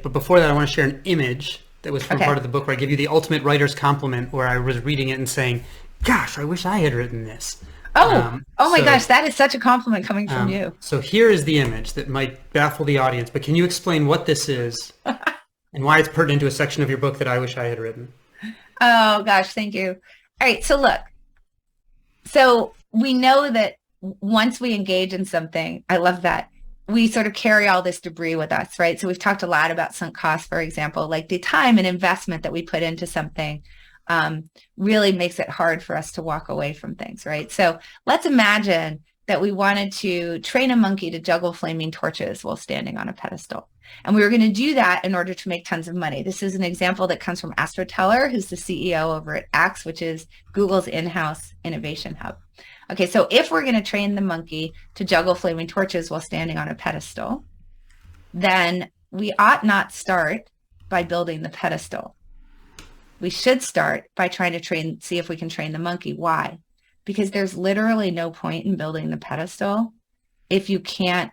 But before that, I want to share an image that was from Okay. part of the book where I give you the ultimate writer's compliment, where I was reading it and saying, "Gosh, I wish I had written this." Oh, Um, oh my gosh, so, that is such a compliment coming from you. so here is the image that might baffle the audience. But can you explain what this is and why it's pertinent to a section of your book that I wish I had written? Oh gosh, thank you. All right, so look, so we know that once we engage in something, I love that. We sort of carry all this debris with us, right? So we've talked a lot about sunk costs, for example, like the time and investment that we put into something really makes it hard for us to walk away from things, right? So let's imagine that we wanted to train a monkey to juggle flaming torches while standing on a pedestal. And we were going to do that in order to make tons of money. This is an example that comes from Astro Teller, who's the CEO over at Axe, which is Google's in-house innovation hub. Okay, so if we're going to train the monkey to juggle flaming torches while standing on a pedestal, then we ought not start by building the pedestal. We should start by trying to see if we can train the monkey. Why? Because there's literally no point in building the pedestal if you can't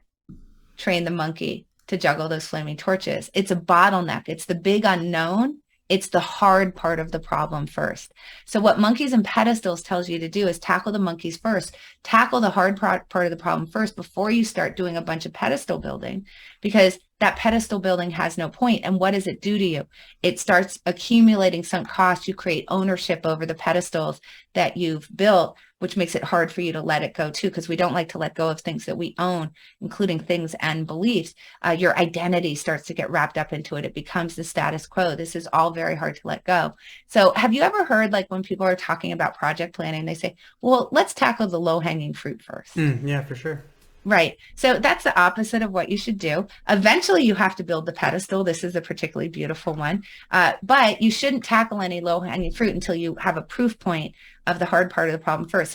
train the monkey to juggle those flaming torches. It's a bottleneck. It's the big unknown. It's the hard part of the problem first. So what Monkeys and Pedestals tells you to do is tackle the monkeys first, tackle the hard part of the problem first before you start doing a bunch of pedestal building, because that pedestal building has no point. And what does it do to you? It starts accumulating sunk costs. You create ownership over the pedestals that you've built, which makes it hard for you to let it go too, because we don't like to let go of things that we own, including things and beliefs. Your identity starts to get wrapped up into it. It becomes the status quo. This is all very hard to let go. So have you ever heard, like, when people are talking about project planning, they say, well, let's tackle the low-hanging fruit first. Yeah, for sure. Right. So that's the opposite of what you should do. Eventually, you have to build the pedestal. This is a particularly beautiful one. But you shouldn't tackle any low-hanging fruit until you have a proof point of the hard part of the problem first.